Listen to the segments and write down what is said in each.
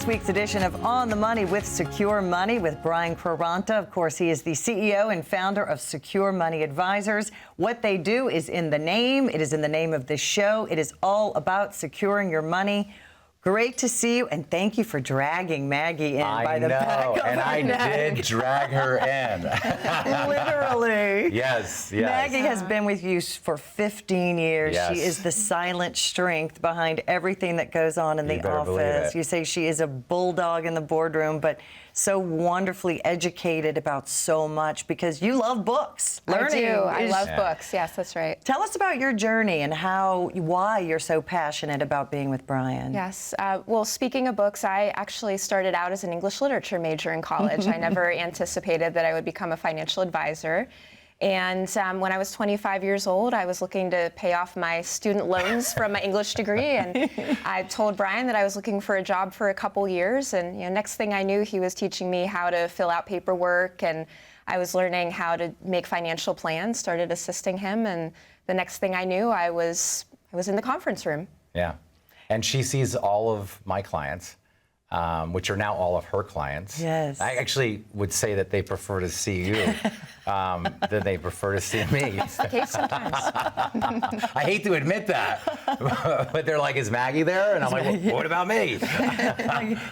this week's edition of On the Money with Secure Money with Brian Quaranta. Of course, he is the CEO and founder of Secure Money Advisors. What they do is in the name. It is in the name of this show. It is all about securing your money. Great to see you, and thank you for dragging Maggie in by the back of her neck. I did drag her in. Literally. Yes. Maggie has been with you for 15 years. Yes. She is the silent strength behind everything that goes on in the office. You say she is a bulldog in the boardroom, but so wonderfully educated about so much because you love books. Learning. I love books. Yes, that's right. Tell us about your journey and why you're so passionate about being with Brian. Yes. Well, speaking of books, I actually started out as an English literature major in college. I never anticipated that I would become a financial advisor. And when I was 25 years old, I was looking to pay off my student loans from my English degree. And I told Brian that I was looking for a job for a couple years. And next thing I knew, he was teaching me how to fill out paperwork. And I was learning how to make financial plans, started assisting him. And the next thing I knew, I was in the conference room. Yeah. And she sees all of my clients, which are now all of her clients. Yes. I actually would say that they prefer to see you than they prefer to see me. It's the case sometimes. I hate to admit that, but they're like, is Maggie there? And I'm like, well, what about me?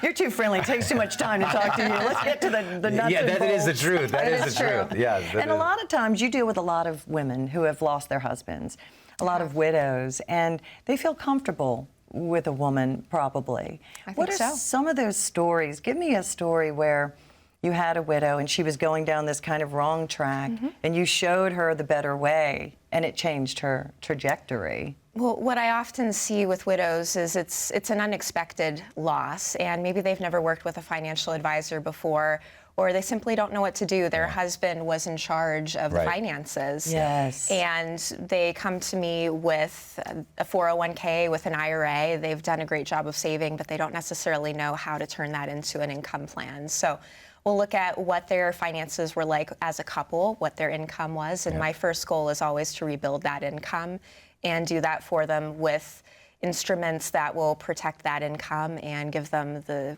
You're too friendly. It takes too much time to talk to you. Let's get to the nuts and bolts. Yeah, that is the truth. That is the truth. Yeah. And a lot of times you deal with a lot of women who have lost their husbands, a lot of widows, and they feel comfortable with a woman, probably. What are some of those stories? Give me a story where you had a widow and she was going down this kind of wrong track, and you showed her the better way, and it changed her trajectory. Well, what I often see with widows is it's an unexpected loss, and maybe they've never worked with a financial advisor before, or they simply don't know what to do. Their husband was in charge of the finances. Yes. And they come to me with a 401k, with an IRA. They've done a great job of saving, but they don't necessarily know how to turn that into an income plan. So we'll look at what their finances were like as a couple, what their income was. And my first goal is always to rebuild that income and do that for them with instruments that will protect that income and give them the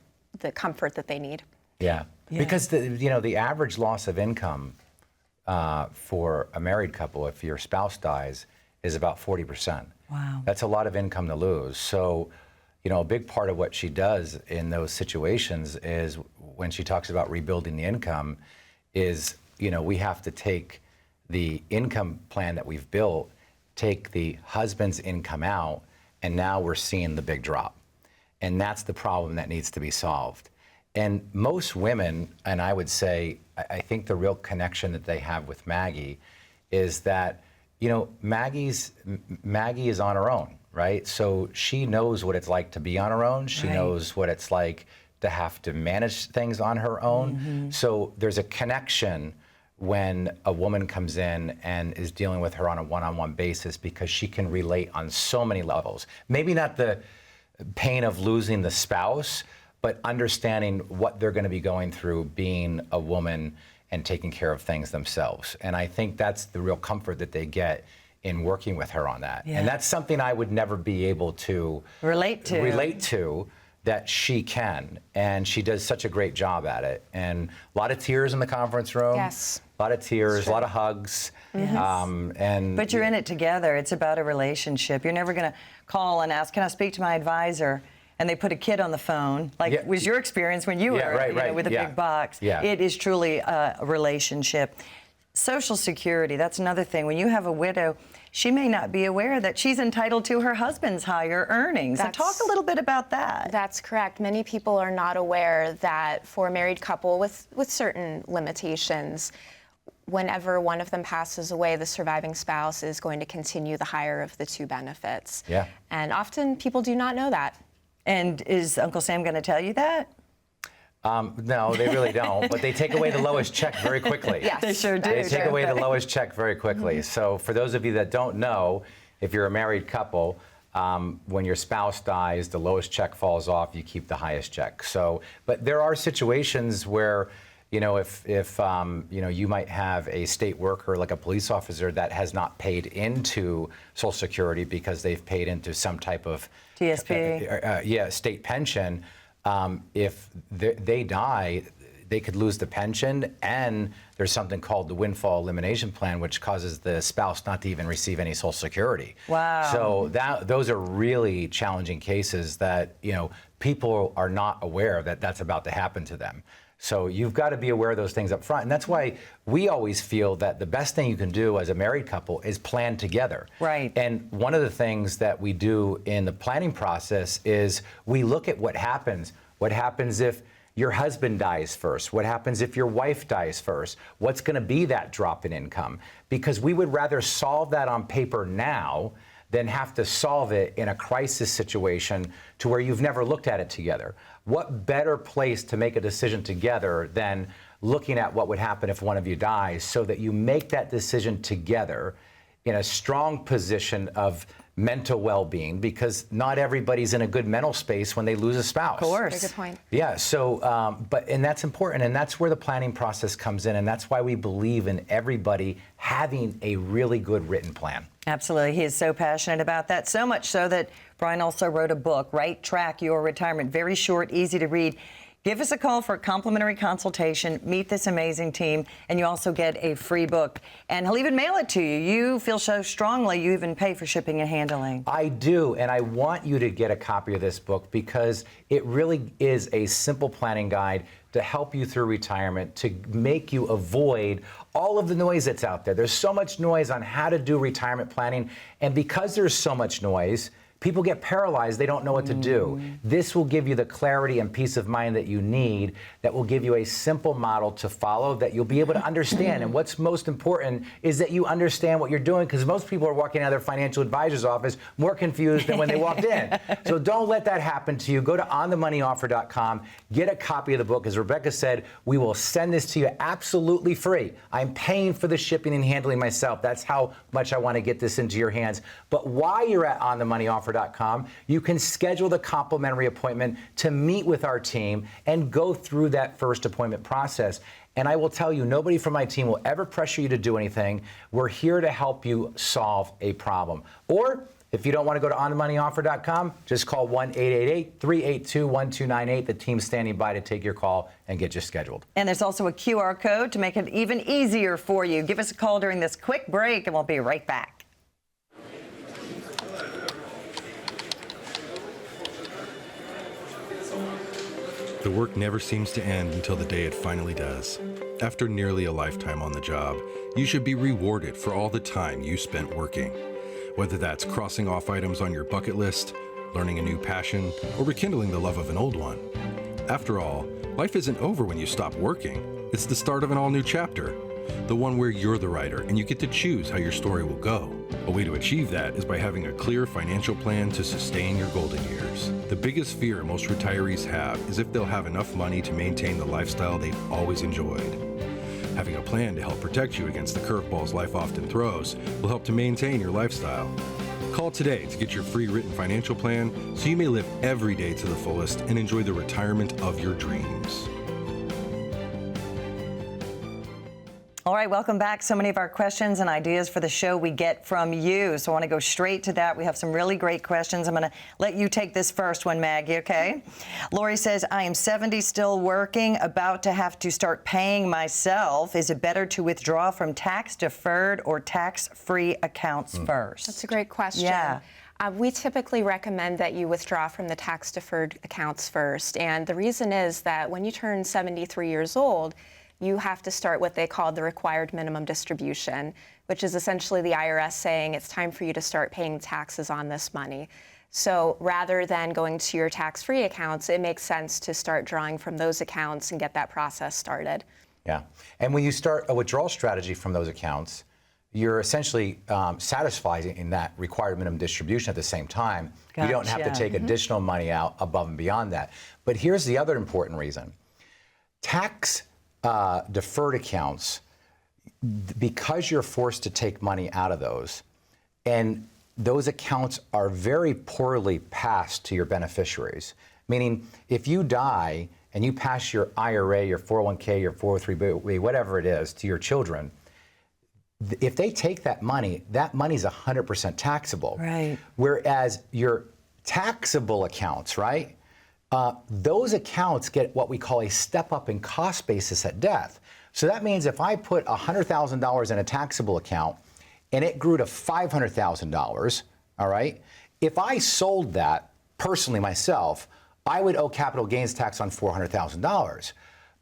comfort that they need. Yeah. Because the average loss of income for a married couple, if your spouse dies, is about 40%. Wow. That's a lot of income to lose. So, a big part of what she does in those situations is when she talks about rebuilding the income is, we have to take the income plan that we've built, take the husband's income out, and now we're seeing the big drop. And that's the problem that needs to be solved. And most women, and I would say, I think the real connection that they have with Maggie is that, Maggie is on her own, right? So she knows what it's like to be on her own. She knows what it's like to have to manage things on her own. So there's a connection when a woman comes in and is dealing with her on a one-on-one basis because she can relate on so many levels. Maybe not the pain of losing the spouse, but understanding what they're going to be going through being a woman and taking care of things themselves. And I think that's the real comfort that they get in working with her on that. Yeah. And that's something I would never be able to relate to that she can. And she does such a great job at it. And a lot of tears in the conference room. Yes. A lot of tears, a lot of hugs. Yes. But you're in it together. It's about a relationship. You're never going to call and ask, can I speak to my advisor? And they put a kid on the phone, like was your experience when you were with a big box. Yeah. It is truly a relationship. Social Security, that's another thing. When you have a widow, she may not be aware that she's entitled to her husband's higher earnings. So talk a little bit about that. That's correct. Many people are not aware that for a married couple with certain limitations, whenever one of them passes away, the surviving spouse is going to continue the higher of the two benefits. Yeah. And often people do not know that. And is Uncle Sam going to tell you that? No, they really don't. But they take away the lowest check very quickly. Yes, they sure do. They take away the lowest check very quickly. So for those of you that don't know, if you're a married couple, when your spouse dies, the lowest check falls off. You keep the highest check. So, but there are situations where, if you might have a state worker like a police officer that has not paid into Social Security because they've paid into some type of TSP. State pension. if they die, they could lose the pension, and there's something called the windfall elimination plan, which causes the spouse not to even receive any Social Security. Wow. So those are really challenging cases that, people are not aware that that's about to happen to them. So you've got to be aware of those things up front. And that's why we always feel that the best thing you can do as a married couple is plan together. Right. And one of the things that we do in the planning process is we look at what happens. What happens if your husband dies first? What happens if your wife dies first? What's going to be that drop in income? Because we would rather solve that on paper now than have to solve it in a crisis situation to where you've never looked at it together. What better place to make a decision together than looking at what would happen if one of you dies, so that you make that decision together in a strong position of mental well-being, because not everybody's in a good mental space when they lose a spouse. Of course. Very good point. Yeah, so, and that's important, and that's where the planning process comes in, and that's why we believe in everybody having a really good written plan. Absolutely. He is so passionate about that, so much so that Brian also wrote a book, Right Track Your Retirement. Very short, easy to read. Give us a call for a complimentary consultation, meet this amazing team, and you also get a free book. And he'll even mail it to you. You feel so strongly, you even pay for shipping and handling. I do, and I want you to get a copy of this book because it really is a simple planning guide to help you through retirement, to make you avoid all of the noise that's out there. There's so much noise on how to do retirement planning, and because there's so much noise, people get paralyzed. They don't know what to do. This will give you the clarity and peace of mind that you need, that will give you a simple model to follow that you'll be able to understand. And what's most important is that you understand what you're doing, because most people are walking out of their financial advisor's office more confused than when they walked in. So don't let that happen to you. Go to onthemoneyoffer.com, get a copy of the book. As Rebecca said, we will send this to you absolutely free. I'm paying for the shipping and handling myself. That's how much I want to get this into your hands. But while you're at onthemoneyoffer.com, you can schedule the complimentary appointment to meet with our team and go through that first appointment process. And I will tell you, nobody from my team will ever pressure you to do anything. We're here to help you solve a problem. Or if you don't want to go to onthemoneyoffer.com, just call 1-888-382-1298. The team's standing by to take your call and get you scheduled. And there's also a QR code to make it even easier for you. Give us a call during this quick break, and we'll be right back. The work never seems to end until the day it finally does. After nearly a lifetime on the job, you should be rewarded for all the time you spent working. Whether that's crossing off items on your bucket list, learning a new passion, or rekindling the love of an old one. After all, life isn't over when you stop working. It's the start of an all-new chapter. The one where you're the writer and you get to choose how your story will go. A way to achieve that is by having a clear financial plan to sustain your golden years. The biggest fear most retirees have is if they'll have enough money to maintain the lifestyle they've always enjoyed. Having a plan to help protect you against the curveballs life often throws will help to maintain your lifestyle. Call today to get your free written financial plan so you may live every day to the fullest and enjoy the retirement of your dreams. All right, welcome back. So many of our questions and ideas for the show we get from you. So I want to go straight to that. We have some really great questions. I'm going to let you take this first one, Maggie, okay? Lori says, I am 70, still working, about to have to start paying myself. Is it better to withdraw from tax-deferred or tax-free accounts first? That's a great question. Yeah. We typically recommend that you withdraw from the tax-deferred accounts first. And the reason is that when you turn 73 years old, you have to start what they call the required minimum distribution, which is essentially the IRS saying it's time for you to start paying taxes on this money. So rather than going to your tax-free accounts, it makes sense to start drawing from those accounts and get that process started. Yeah, and when you start a withdrawal strategy from those accounts, you're essentially satisfying that required minimum distribution at the same time. Gotcha. You don't have to take additional money out above and beyond that. But here's the other important reason. Deferred accounts, because you're forced to take money out of those, and those accounts are very poorly passed to your beneficiaries. Meaning, if you die and you pass your IRA, your 401k, your 403b, whatever it is, to your children, if they take that money's 100% taxable. Right. Whereas your taxable accounts, right? those accounts get what we call a step up in cost basis at death. So that means if I put $100,000 in a taxable account and it grew to $500,000, all right, if I sold that personally myself, I would owe capital gains tax on $400,000.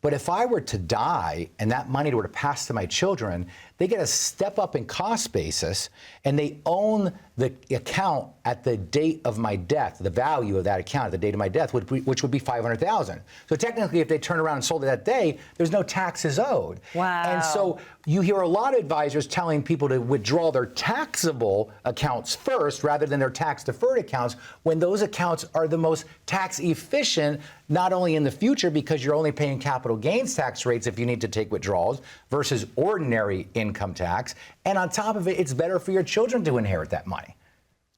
But if I were to die and that money were to pass to my children, they get a step up in cost basis and they own the account at the date of my death, the value of that account at the date of my death, which would be $500,000. So technically, if they turn around and sold it that day, there's no taxes owed. Wow. And so you hear a lot of advisors telling people to withdraw their taxable accounts first rather than their tax-deferred accounts, when those accounts are the most tax efficient, not only in the future because you're only paying capital gains tax rates if you need to take withdrawals versus ordinary income tax. And on top of it, it's better for your children to inherit that money.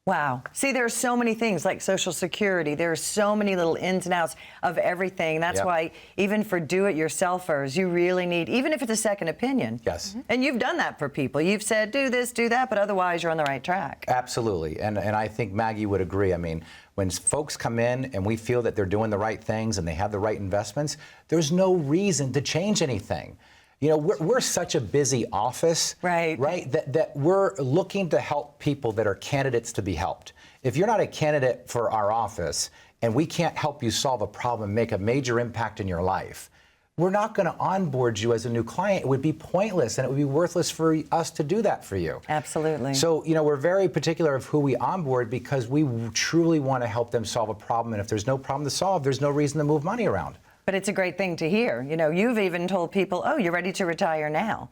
Wow. See, there are so many things like Social Security. There are so many little ins and outs of everything. That's why even for do-it-yourselfers, you really need, even if it's a second opinion. Yes. And you've done that for people. You've said, do this, do that, but otherwise you're on the right track. Absolutely. And I think Maggie would agree. I mean, when folks come in and we feel that they're doing the right things and they have the right investments, there's no reason to change anything. You know, we're such a busy office, right? That we're looking to help people that are candidates to be helped. If you're not a candidate for our office and we can't help you solve a problem, make a major impact in your life, we're not going to onboard you as a new client. It would be pointless and it would be worthless for us to do that for you. Absolutely. So, you know, we're very particular of who we onboard because we truly want to help them solve a problem. And if there's no problem to solve, there's no reason to move money around. But it's a great thing to hear. You know, you've even told people, oh, you're ready to retire now.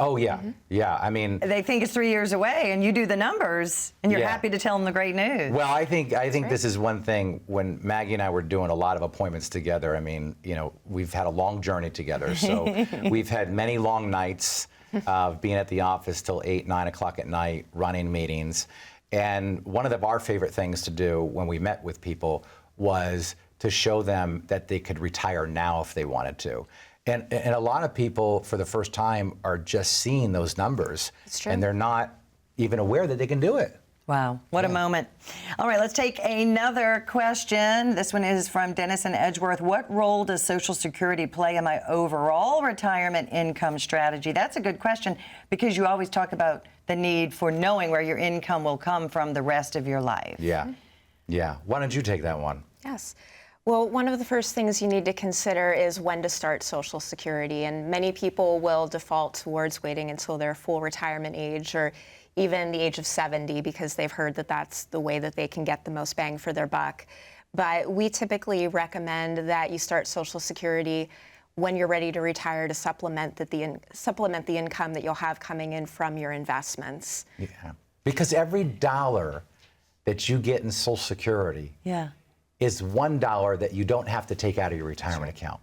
Oh, yeah. Yeah. I mean, they think it's 3 years away and you do the numbers and you're happy to tell them the great news. Well, I think this is one thing. When Maggie and I were doing a lot of appointments together, I mean, you know, we've had a long journey together. So we've had many long nights of being at the office till 8, 9 o'clock at night, running meetings. And one of our favorite things to do when we met with people was to show them that they could retire now if they wanted to. And a lot of people, for the first time, are just seeing those numbers. It's true. And they're not even aware that they can do it. Wow, what a moment. All right, let's take another question. This one is from Dennis in Edgeworth. What role does Social Security play in my overall retirement income strategy? That's a good question because you always talk about the need for knowing where your income will come from the rest of your life. Yeah, yeah. Why don't you take that one? Yes. Well, one of the first things you need to consider is when to start Social Security. And many people will default towards waiting until their full retirement age or even the age of 70 because they've heard that that's the way that they can get the most bang for their buck. But we typically recommend that you start Social Security when you're ready to retire to supplement the income that you'll have coming in from your investments. Yeah, because every dollar that you get in Social Security is $1 that you don't have to take out of your retirement account.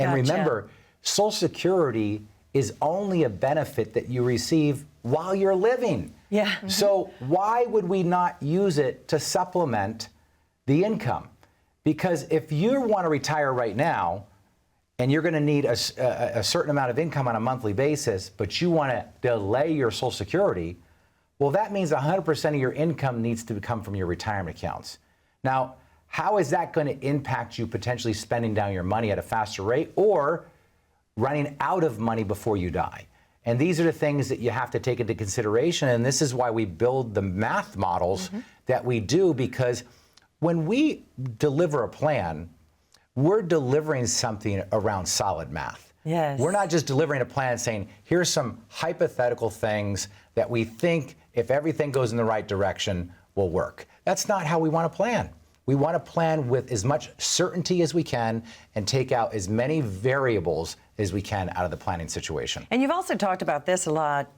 And remember, Social Security is only a benefit that you receive while you're living. Yeah. So why would we not use it to supplement the income? Because if you want to retire right now, and you're going to need a certain amount of income on a monthly basis, but you want to delay your Social Security, well, that means 100% of your income needs to come from your retirement accounts. Now, how is that going to impact you potentially spending down your money at a faster rate or running out of money before you die? And these are the things that you have to take into consideration. And this is why we build the math models that we do, because when we deliver a plan, we're delivering something around solid math. Yes. We're not just delivering a plan saying, here's some hypothetical things that we think, if everything goes in the right direction, will work. That's not how we want to plan. We want to plan with as much certainty as we can and take out as many variables as we can out of the planning situation. And you've also talked about this a lot.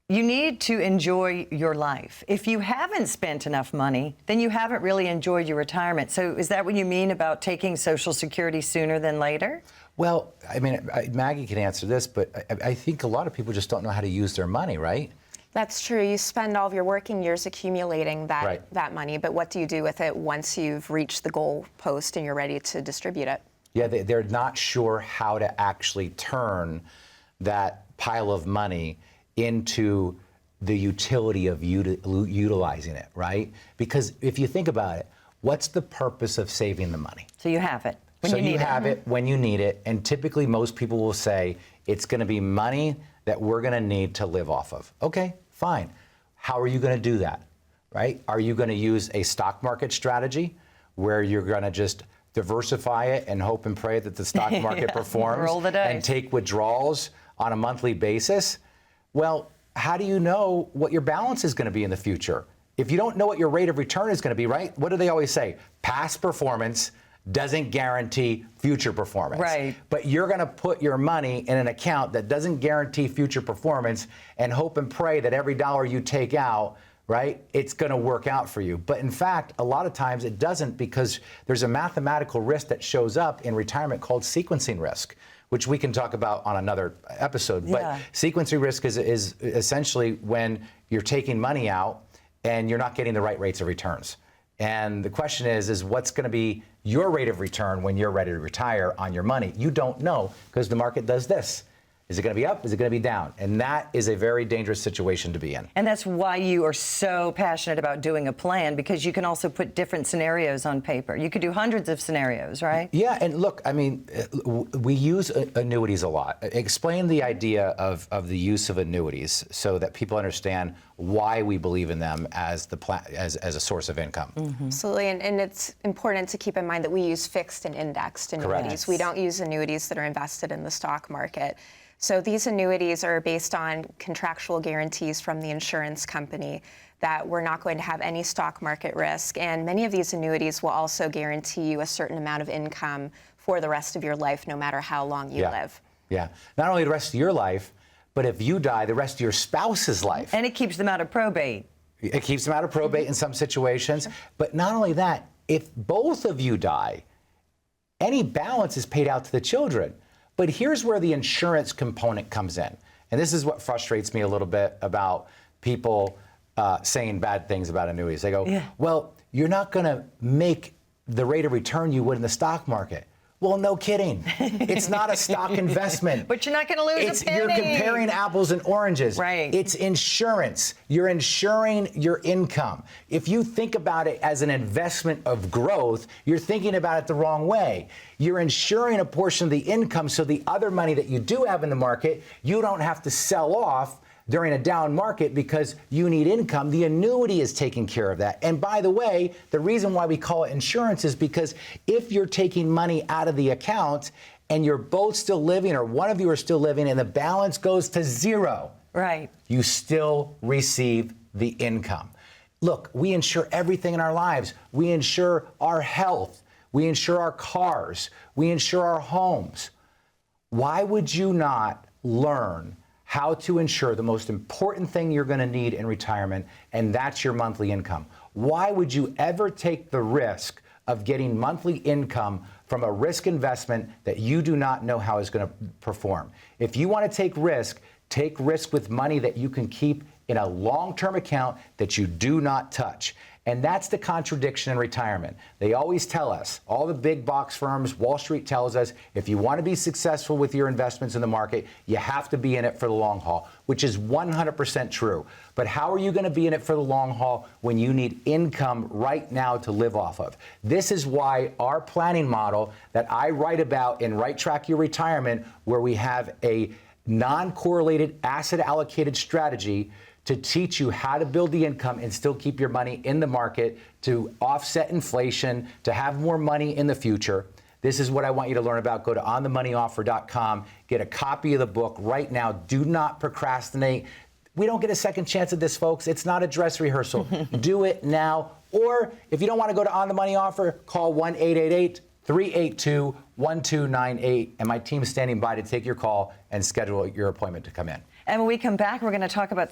You need to enjoy your life. If you haven't spent enough money, then you haven't really enjoyed your retirement. So is that what you mean about taking Social Security sooner than later? Well, I mean, Maggie can answer this, but I think a lot of people just don't know how to use their money, right? That's true. You spend all of your working years accumulating that money, but what do you do with it once you've reached the goal post and you're ready to distribute it? Yeah, they're not sure how to actually turn that pile of money into the utility of utilizing it, right? Because if you think about it, what's the purpose of saving the money? So you have it when so you need you have it when you need it, and typically most people will say it's going to be money that we're going to need to live off of. Okay, fine. How are you going to do that, right? Are you going to use a stock market strategy where you're going to just diversify it and hope and pray that the stock market performs roll the dice, and take withdrawals on a monthly basis? Well, how do you know what your balance is going to be in the future? If you don't know what your rate of return is going to be, right? What do they always say? Past performance doesn't guarantee future performance. Right. But you're going to put your money in an account that doesn't guarantee future performance and hope and pray that every dollar you take out, right, it's going to work out for you. But in fact, a lot of times it doesn't, because there's a mathematical risk that shows up in retirement called sequencing risk, which we can talk about on another episode. But sequencing risk is essentially when you're taking money out and you're not getting the right rates of returns. And the question is what's going to be your rate of return when you're ready to retire on your money? You don't know, because the market does this. Is it going to be up? Is it going to be down? And that is a very dangerous situation to be in. And that's why you are so passionate about doing a plan, because you can also put different scenarios on paper. You could do hundreds of scenarios, right? Yeah, and look, I mean, we use annuities a lot. Explain the idea of the use of annuities so that people understand why we believe in them as as a source of income. Mm-hmm. Absolutely, and it's important to keep in mind that we use fixed and indexed annuities. Correct. We don't use annuities that are invested in the stock market. So these annuities are based on contractual guarantees from the insurance company that we're not going to have any stock market risk. And many of these annuities will also guarantee you a certain amount of income for the rest of your life, no matter how long you live. Yeah, not only the rest of your life, but if you die, the rest of your spouse's life. And it keeps them out of probate. It keeps them out of probate in some situations. Sure. But not only that, if both of you die, any balance is paid out to the children. But here's where the insurance component comes in. And this is what frustrates me a little bit about people saying bad things about annuities. They go, well, you're not going to make the rate of return you would in the stock market. Well, no kidding. It's not a stock investment. But you're not going to lose a penny. You're comparing apples and oranges. Right. It's insurance. You're insuring your income. If you think about it as an investment of growth, you're thinking about it the wrong way. You're insuring a portion of the income, so the other money that you do have in the market, you don't have to sell off during a down market because you need income. The annuity is taking care of that. And by the way, the reason why we call it insurance is because if you're taking money out of the account and you're both still living, or one of you are still living, and the balance goes to zero, right, you still receive the income. Look, we insure everything in our lives. We insure our health. We insure our cars. We insure our homes. Why would you not learn how to insure the most important thing you're going to need in retirement, and that's your monthly income? Why would you ever take the risk of getting monthly income from a risk investment that you do not know how is going to perform? If you want to take risk with money that you can keep in a long-term account that you do not touch. And that's the contradiction in retirement. They always tell us, all the big box firms, Wall Street tells us, if you want to be successful with your investments in the market, you have to be in it for the long haul, which is 100% true. But how are you going to be in it for the long haul when you need income right now to live off of? This is why our planning model that I write about in Right Track Your Retirement, where we have a non-correlated asset allocated strategy to teach you how to build the income and still keep your money in the market, to offset inflation, to have more money in the future. This is what I want you to learn about. Go to onthemoneyoffer.com, get a copy of the book right now. Do not procrastinate. We don't get a second chance at this, folks. It's not a dress rehearsal. Do it now. Or if you don't want to go to On the Money Offer, call 1-888-382-1298, and my team is standing by to take your call and schedule your appointment to come in. And when we come back, we're going to talk about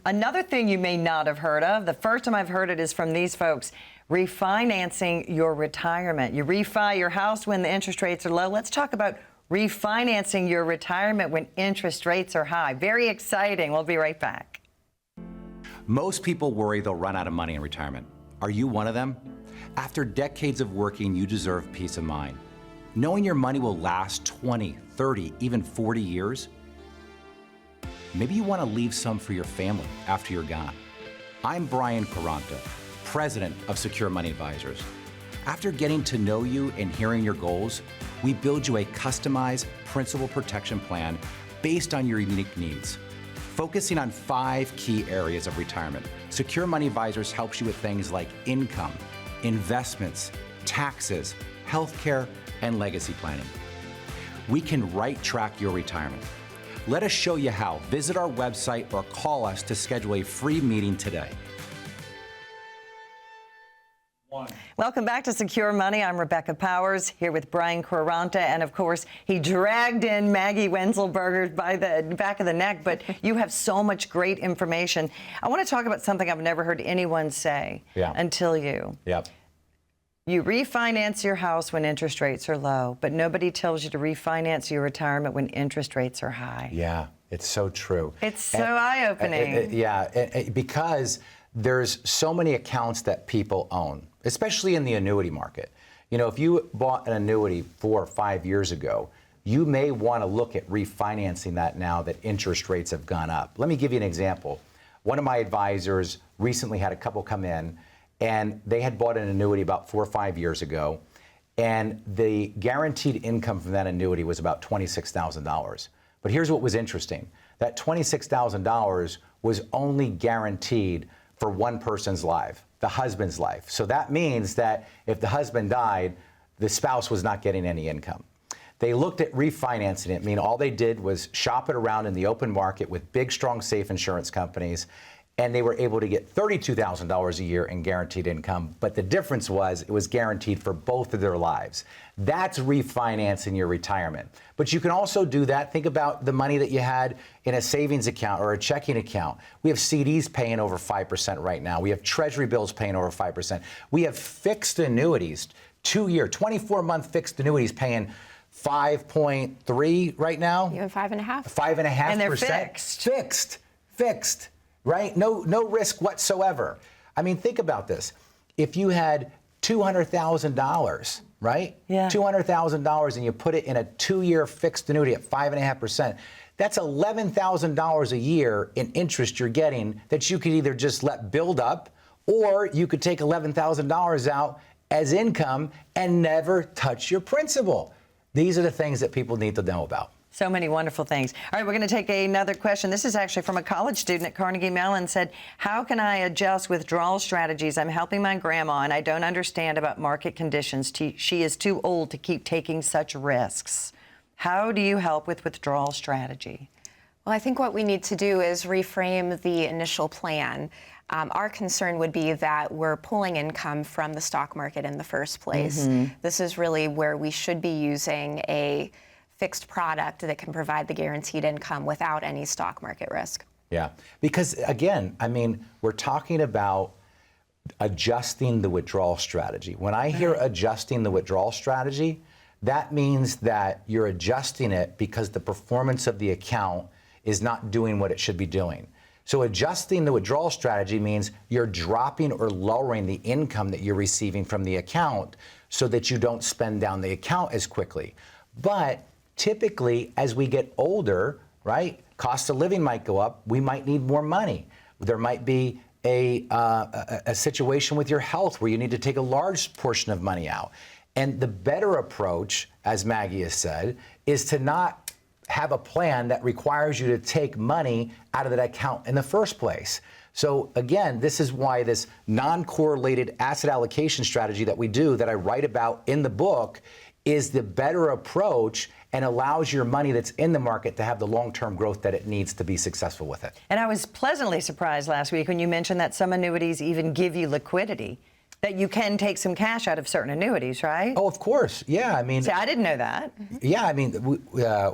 another thing you may not have heard of. The first time I've heard it is from these folks: refinancing your retirement. You refi your house when the interest rates are low. Let's talk about refinancing your retirement when interest rates are high. Very exciting. We'll be right back. Most people worry they'll run out of money in retirement. Are you one of them? After decades of working, you deserve peace of mind. Knowing your money will last 20, 30, even 40 years. Maybe you want to leave some for your family after you're gone. I'm Brian Quaranta, president of Secure Money Advisors. After getting to know you and hearing your goals, we build you a customized principal protection plan based on your unique needs. Focusing on 5 key areas of retirement, Secure Money Advisors helps you with things like income, investments, taxes, healthcare, and legacy planning. We can right-track your retirement. Let us show you how. Visit our website or call us to schedule a free meeting today. Welcome back to Secure Money. I'm Rebecca Powers here with Brian Quaranta, and of course, he dragged in Maggie Wenzelberger by the back of the neck, but you have so much great information. I want to talk about something I've never heard anyone say until you. Yep. You refinance your house when interest rates are low, but nobody tells you to refinance your retirement when interest rates are high. Yeah, it's so true. It's so eye-opening. Because there's so many accounts that people own, especially in the annuity market. You know, if you bought an annuity 4 or 5 years ago, you may want to look at refinancing that now that interest rates have gone up. Let me give you an example. One of my advisors recently had a couple come in, and they had bought an annuity about 4 or 5 years ago, and the guaranteed income from that annuity was about $26,000. But here's what was interesting. That $26,000 was only guaranteed for one person's life, the husband's life. So that means that if the husband died, the spouse was not getting any income. They looked at refinancing it, meaning all they did was shop it around in the open market with big, strong, safe insurance companies, and they were able to get $32,000 a year in guaranteed income. But the difference was it was guaranteed for both of their lives. That's refinancing your retirement. But you can also do that. Think about the money that you had in a savings account or a checking account. We have CDs paying over 5% right now. We have Treasury bills paying over 5%. We have fixed annuities, 2-year, 24-month fixed annuities paying 5.3 right now. Even 5.5. 5.5%. And they're fixed. Fixed. Right? No risk whatsoever. I mean, think about this. If you had $200,000, right? Yeah. $200,000 and you put it in a 2-year fixed annuity at 5.5%, that's $11,000 a year in interest you're getting that you could either just let build up, or you could take $11,000 out as income and never touch your principal. These are the things that people need to know about. So many wonderful things. All right, we're going to take another question. This is actually from a college student at Carnegie Mellon. Said, how can I adjust withdrawal strategies? I'm helping my grandma, and I don't understand about market conditions. She is too old to keep taking such risks. How do you help with withdrawal strategy? Well, I think what we need to do is reframe the initial plan. Our concern would be that we're pulling income from the stock market in the first place. This is really where we should be using a fixed product that can provide the guaranteed income without any stock market risk. Yeah, because again, I mean, we're talking about adjusting the withdrawal strategy. When I hear adjusting the withdrawal strategy, that means that you're adjusting it because the performance of the account is not doing what it should be doing. So adjusting the withdrawal strategy means you're dropping or lowering the income that you're receiving from the account so that you don't spend down the account as quickly. But typically, as we get older, right, cost of living might go up. We might need more money. There might be a situation with your health where you need to take a large portion of money out. And the better approach, as Maggie has said, is to not have a plan that requires you to take money out of that account in the first place. So again, this is why this non-correlated asset allocation strategy that we do, that I write about in the book, is the better approach and allows your money that's in the market to have the long-term growth that it needs to be successful with it. And I was pleasantly surprised last week when you mentioned that some annuities even give you liquidity, that you can take some cash out of certain annuities, right? Oh, of course. Yeah, I mean. See, I didn't know that. Yeah, I mean,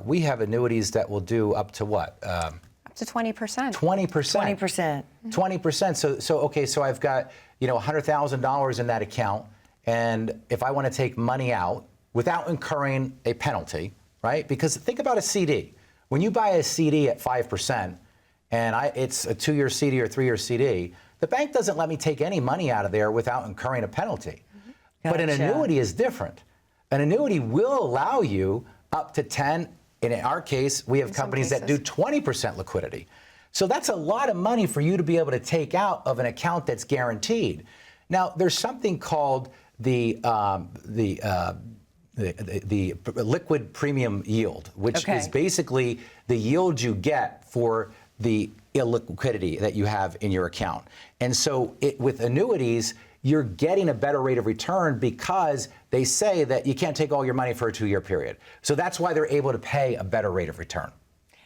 we have annuities that will do up to what? Up to 20%. 20%. 20%. So I've got, $100,000 in that account, and if I want to take money out without incurring a penalty, right? Because think about a CD. When you buy a CD at 5%, and it's a 2-year CD or 3-year CD, the bank doesn't let me take any money out of there without incurring a penalty. Gotcha. But an annuity is different. An annuity will allow you up to 10, and in our case, we have companies that do 20% liquidity. So that's a lot of money for you to be able to take out of an account that's guaranteed. Now, there's something called the liquid premium yield, which is basically the yield you get for the illiquidity that you have in your account. And so with annuities, you're getting a better rate of return because they say that you can't take all your money for a 2-year period. So that's why they're able to pay a better rate of return.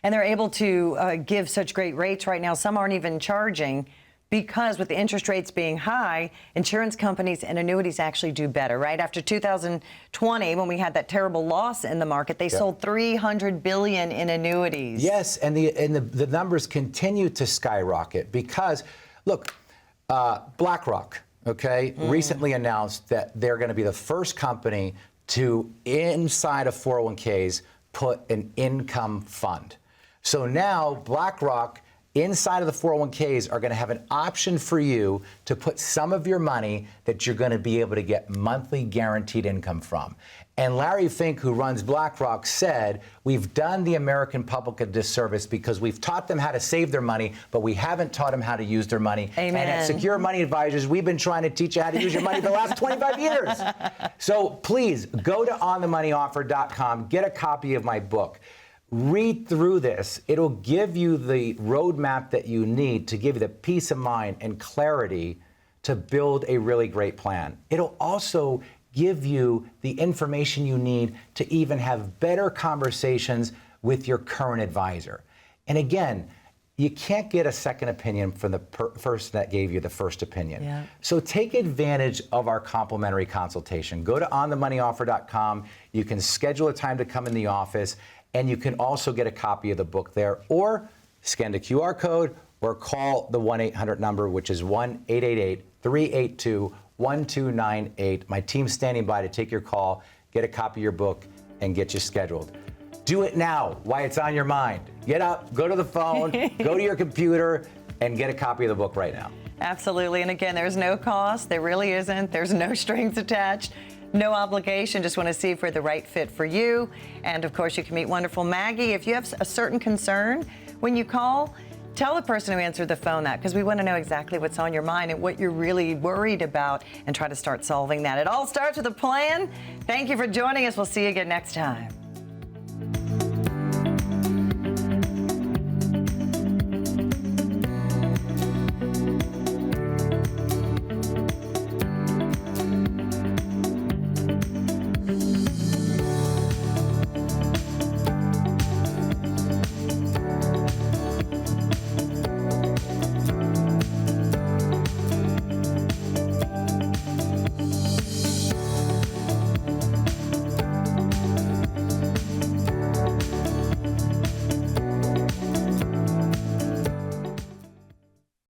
And they're able to give such great rates right now. Some aren't even charging because with the interest rates being high, insurance companies and annuities actually do better, right? After 2020, when we had that terrible loss in the market, they sold $300 billion in annuities. Yes, and the numbers continue to skyrocket because, look, BlackRock, recently announced that they're going to be the first company to, inside of 401ks, put an income fund. So now BlackRock, inside of the 401ks, are going to have an option for you to put some of your money that you're going to be able to get monthly guaranteed income from. And Larry Fink, who runs BlackRock, said, we've done the American public a disservice because we've taught them how to save their money, but we haven't taught them how to use their money. Amen. And at Secure Money Advisors, we've been trying to teach you how to use your money for the last 25 years. So please, go to onthemoneyoffer.com, get a copy of my book. Read through this. It'll give you the roadmap that you need to give you the peace of mind and clarity to build a really great plan. It'll also give you the information you need to even have better conversations with your current advisor. And again, you can't get a second opinion from the person that gave you the first opinion. Yeah. So take advantage of our complimentary consultation. Go to onthemoneyoffer.com. You can schedule a time to come in the office, and you can also get a copy of the book there, or scan the QR code, or call the 1-800 number, which is 1-888-382-1298. My team's standing by to take your call, get a copy of your book, and get you scheduled. Do it now, while it's on your mind. Get up, go to the phone, go to your computer, and get a copy of the book right now. Absolutely. And again, there's no cost. There really isn't. There's no strings attached. No obligation, just want to see if we're the right fit for you. And of course, you can meet wonderful Maggie. If you have a certain concern when you call, tell the person who answered the phone that, because we want to know exactly what's on your mind and what you're really worried about and try to start solving that. It all starts with a plan. Thank you for joining us. We'll see you again next time.